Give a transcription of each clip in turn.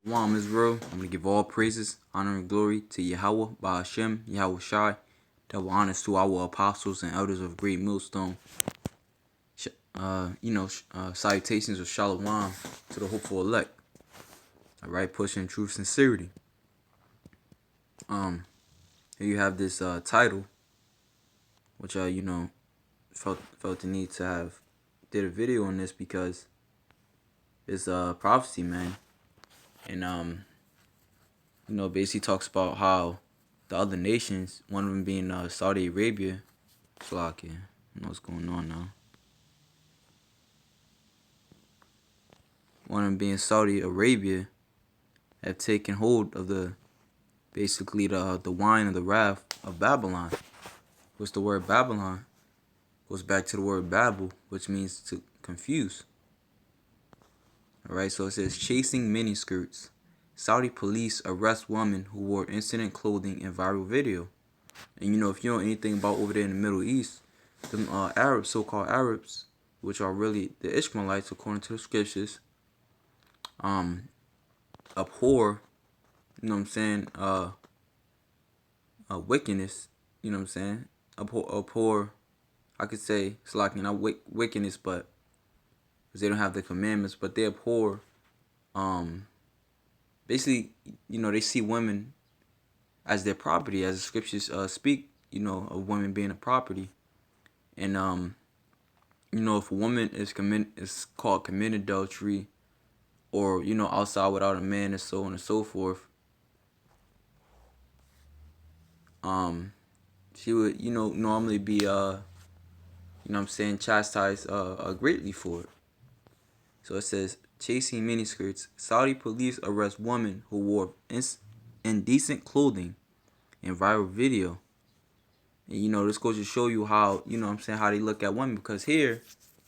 Shalom Israel. I'm going to give all praises, honor, and glory to Yahweh, Ba'ashem, Yahweh Shai. Double honors to our apostles and elders of Great Millstone. Salutations of Shalom to the hopeful elect. All right, pushing truth, sincerity. Here you have this title, which felt the need to have did a video on this because it's prophecy, man, and basically talks about how the other nations, one of them being Saudi Arabia. Slovakia. I know what's going on now. One of them being Saudi Arabia have taken hold of the wine of the wrath of Babylon. What's the word Babylon? Goes back to the word Babel, which means to confuse. Alright, so it says chasing miniskirts. Saudi police arrest woman who wore incident clothing in viral video. And if you know anything about over there in the Middle East, them Arabs, so-called Arabs, which are really the Ishmaelites according to the scriptures, abhor, wickedness, abhor, I could say, it's like, wickedness, but, because they don't have the commandments, but they abhor, basically, they see women as their property, as the scriptures speak, of women being a property, and, if a woman is caught committing adultery, or, outside without a man, and so on and so forth, she would, normally be, chastised greatly for it. So it says, chasing miniskirts. Saudi police arrest woman who wore indecent clothing in viral video. And, this goes to show you how, how they look at women. Because here,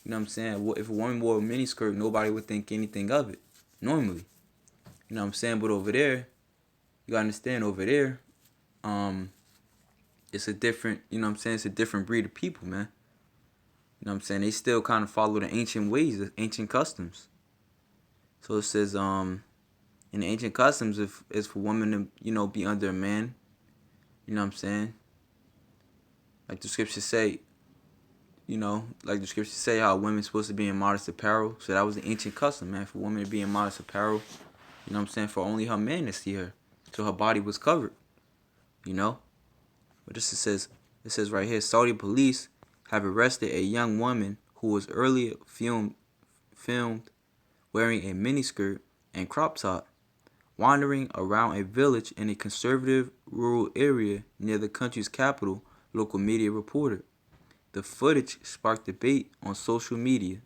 if a woman wore a miniskirt, nobody would think anything of it, normally. But over there, you gotta understand, over there, it's a different, it's a different breed of people, man. They still kind of follow the ancient ways, the ancient customs. So it says, in the ancient customs, if it's for women to, be under a man, like the scriptures say, how women's supposed to be in modest apparel. So that was the ancient custom, man, for women to be in modest apparel, for only her man to see her. So her body was covered, But it says right here, Saudi police have arrested a young woman who was earlier filmed wearing a miniskirt and crop top, wandering around a village in a conservative rural area near the country's capital, local media reported. The footage sparked debate on social media.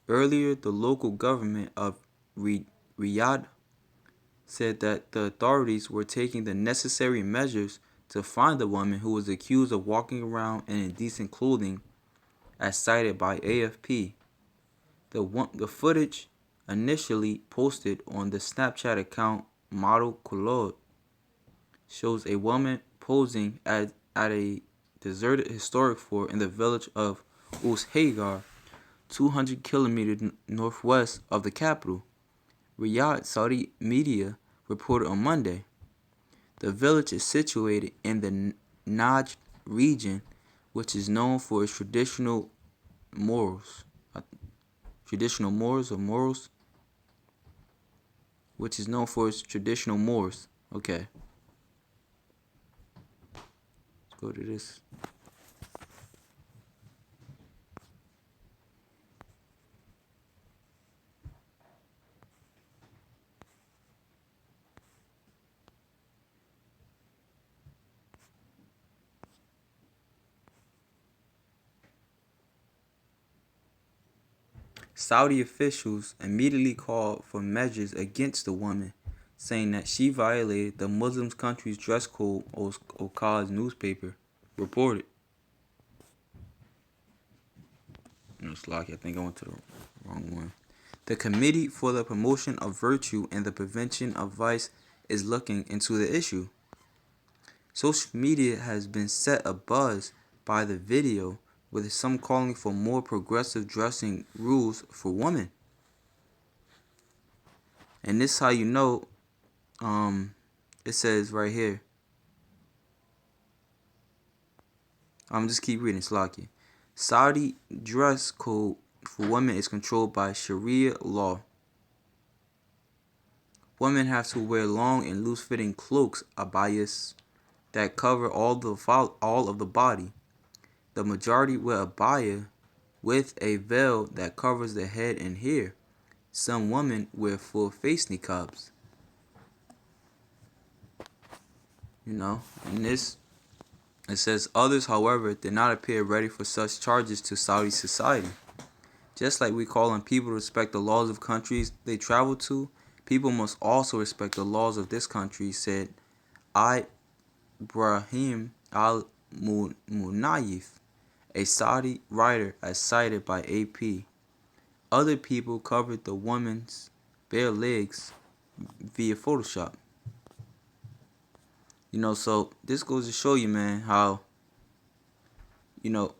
Earlier, the local government of Riyadh said that the authorities were taking the necessary measures to find the woman who was accused of walking around in indecent clothing, as cited by AFP. The footage, initially posted on the Snapchat account Model Claude, shows a woman posing at a deserted historic fort in the village of Us Hagar, 200 kilometers northwest of the capital, Riyadh. Saudi media reported on Monday. The village is situated in the Najd region, which is known for its traditional morals. Which is known for its traditional morals. Okay. Let's go to this. Saudi officials immediately called for measures against the woman, saying that she violated the Muslim country's dress code, Okaz newspaper reported. It's like, I think I went to the wrong one. The Committee for the Promotion of Virtue and the Prevention of Vice is looking into the issue. Social media has been set abuzz by the video, with some calling for more progressive dressing rules for women. And this how you know, it says right here. I'm just keep reading, Slaki. Saudi dress code for women is controlled by Sharia law. Women have to wear long and loose-fitting cloaks, abayas, that cover all of the body. The majority wear abaya with a veil that covers the head and hair. Some women wear full face niqabs. And this, it says others, however, did not appear ready for such charges to Saudi society. Just like we call on people to respect the laws of countries they travel to, people must also respect the laws of this country, said Ibrahim al-Munayif, a Saudi writer as cited by AP. Other people covered the woman's bare legs via Photoshop. So this goes to show you, man, how, well,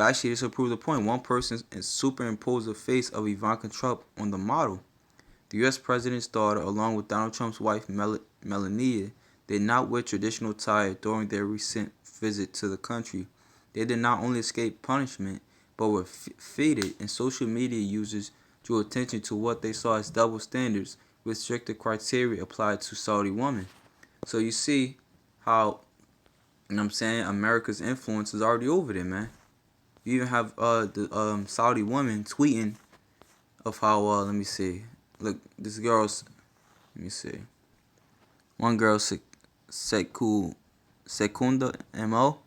actually, this will prove the point. One person superimposed the face of Ivanka Trump on the model. The U.S. president's daughter, along with Donald Trump's wife, Melania, did not wear traditional attire during their recent visit to the country. They did not only escape punishment, but were feted, and social media users drew attention to what they saw as double standards with stricter criteria applied to Saudi women. So you see how, America's influence is already over there, man. You even have the Saudi woman tweeting of how, let me see. Look, this girl's, let me see. One girl, Sekunda MO.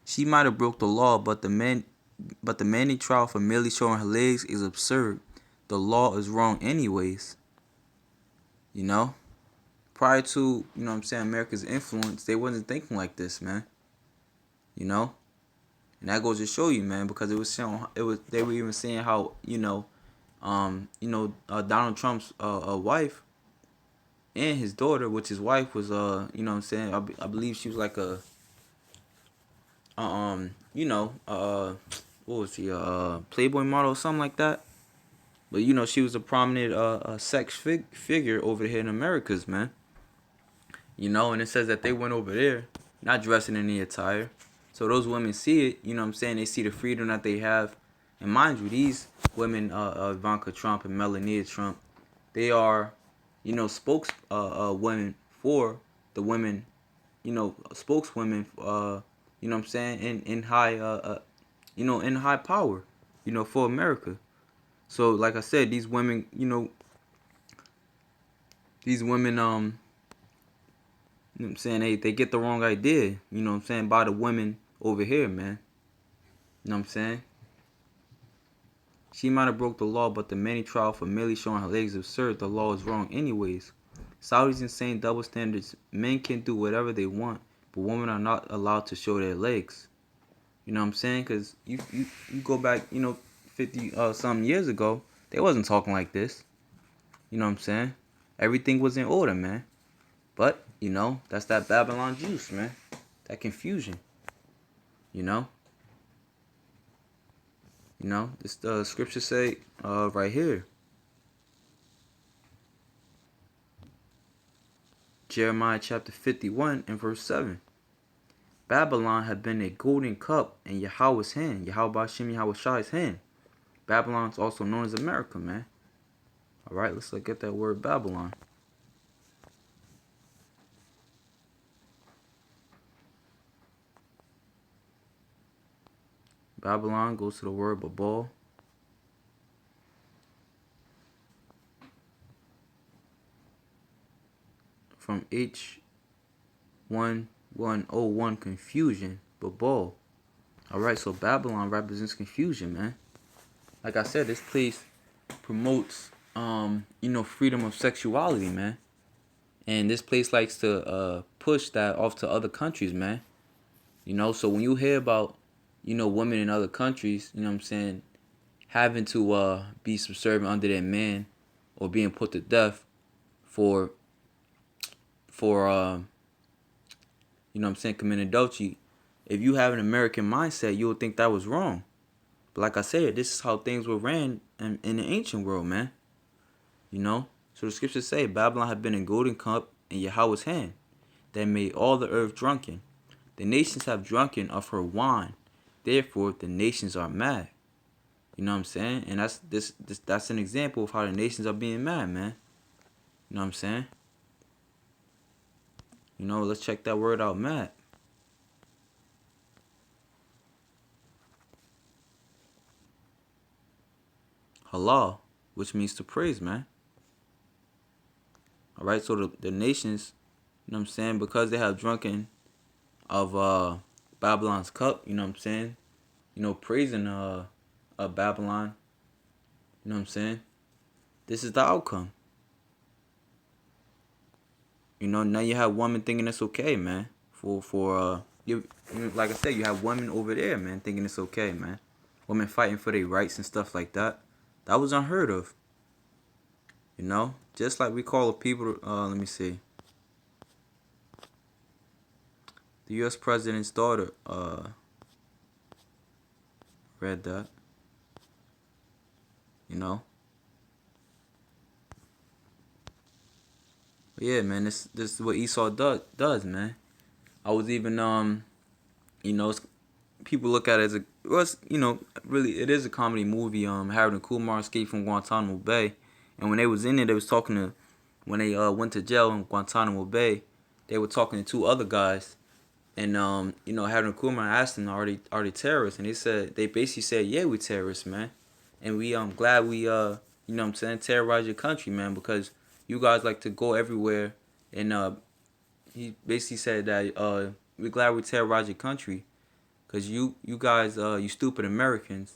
She might have broke the law, but the Manny trial for merely showing her legs is absurd. The law is wrong anyways. Prior to, America's influence, they wasn't thinking like this, man. And that goes to show you, man, because they were even saying how, Donald Trump's wife and his daughter, which his wife was, I believe she was like a, what was he, Playboy model or something like that. But she was a prominent sex figure over here in Americas, man. And it says that they went over there, not dressing in the attire. So those women see it, they see the freedom that they have. And mind you, these women, Ivanka Trump and Melania Trump, they are, women for the women, spokeswomen, in high, in high power, for America. So like I said, these women, they get the wrong idea, by the women over here, man. She might have broke the law, but the Manny trial for merely showing her legs is absurd. The law is wrong anyways. Saudi's insane double standards. Men can do whatever they want, but women are not allowed to show their legs. Because you go back, 50 some years ago, they wasn't talking like this. Everything was in order, man. But, that's that Babylon juice, man. That confusion. This scripture say right here. Jeremiah chapter 51 and verse 7. Babylon had been a golden cup in Yahweh's hand, Yahweh Hashem Yahushai's hand. Babylon is also known as America, man. Alright, let's look at that word Babylon. Babylon goes to the word Babal. From H1101 confusion, Babal. Alright, so Babylon represents confusion, man. Like I said, this place promotes freedom of sexuality, man. And this place likes to push that off to other countries, man. So when you hear about, women in other countries, having to be subservient under their man or being put to death for committing adultery, if you have an American mindset, you would think that was wrong. But like I said, this is how things were ran in the ancient world, man. You know? So the scriptures say Babylon had been a golden cup in Yahweh's hand that made all the earth drunken. The nations have drunken of her wine. Therefore the nations are mad. You know what I'm saying? And that's an example of how the nations are being mad, man. You know what I'm saying? You know, let's check that word out, mad. Halal, which means to praise, man. Alright, so the nations, you know what I'm saying, because they have drunken of Babylon's cup, you know what I'm saying? You know, praising Babylon, you know what I'm saying? This is the outcome. You know, now you have women thinking it's okay, man. You like I said, you have women over there, man, thinking it's okay, man. Women fighting for their rights and stuff like that. That was unheard of. You know, just like we call people. Let me see. The U.S. president's daughter. Read that. You know. But yeah, man. This is what Esau does, man. I was even you know, people look at it as you know, really it is a comedy movie. Harold and Kumar escaped from Guantanamo Bay, and when they was in it, they was talking to, when they went to jail in Guantanamo Bay, they were talking to two other guys, and you know, Harold and Kumar asked them, are they terrorists? And they basically said, yeah, we terrorists, man, and we glad we you know what I'm saying, terrorize your country, man, because you guys like to go everywhere, and he basically said that we're glad we terrorize your country. Cause you guys, you stupid Americans,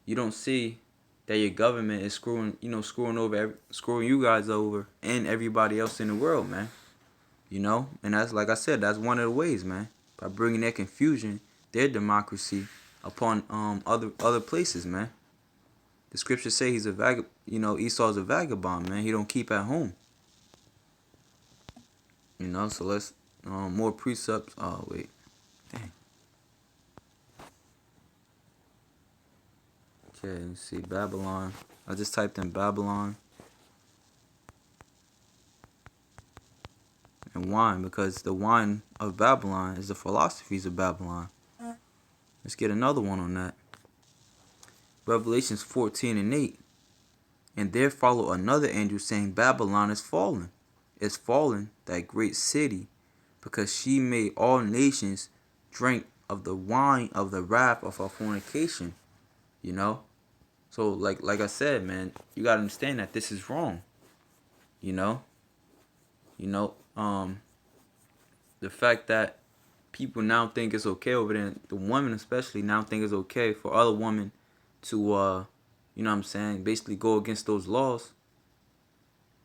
you don't see that your government is screwing you guys over and everybody else in the world, man. You know, and that's, like I said, that's one of the ways, man. By bringing their confusion, their democracy upon other places, man. The scriptures say Esau's a vagabond, man. He don't keep at home. You know, so let's more precepts. Oh wait, dang. Okay, let's see, Babylon. I just typed in Babylon and wine because the wine of Babylon is the philosophies of Babylon. Let's get another one on that. Revelations 14:8. And there followed another angel saying, Babylon is fallen, that great city, because she made all nations drink of the wine of the wrath of her fornication. You know? So like I said, man, you gotta understand that this is wrong. You know? The fact that people now think it's okay over there, the women especially now think it's okay for other women to you know what I'm saying, basically go against those laws,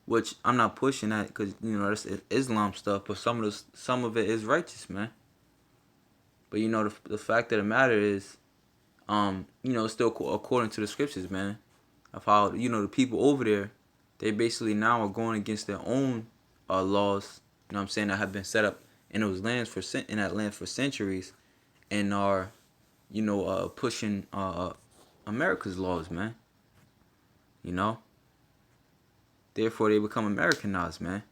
which I'm not pushing that because, you know, that's Islam stuff, but some of it is righteous, man. But you know, the fact of the matter is, you know, it's still according to the scriptures, man, of how, you know, the people over there, they basically now are going against their own laws, you know what I'm saying, that have been set up in those lands in that land for centuries, and are, you know, pushing America's laws, man. You know, therefore they become Americanized, man.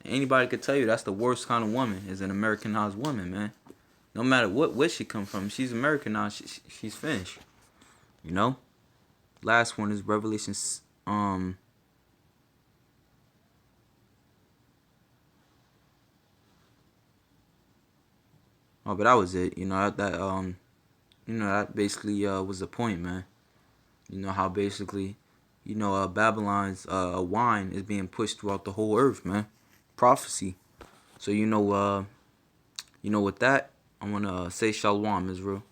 And anybody could tell you that's the worst kind of woman, is an Americanized woman, man. No matter where she come from, she's Americanized. She's finished. You know. Last one is Revelations. Oh, but that was it. You know that basically was the point, man. You know how basically, you know, Babylon's wine is being pushed throughout the whole earth, man. Prophecy. So you know with that, I'm gonna say Shalom, Israel.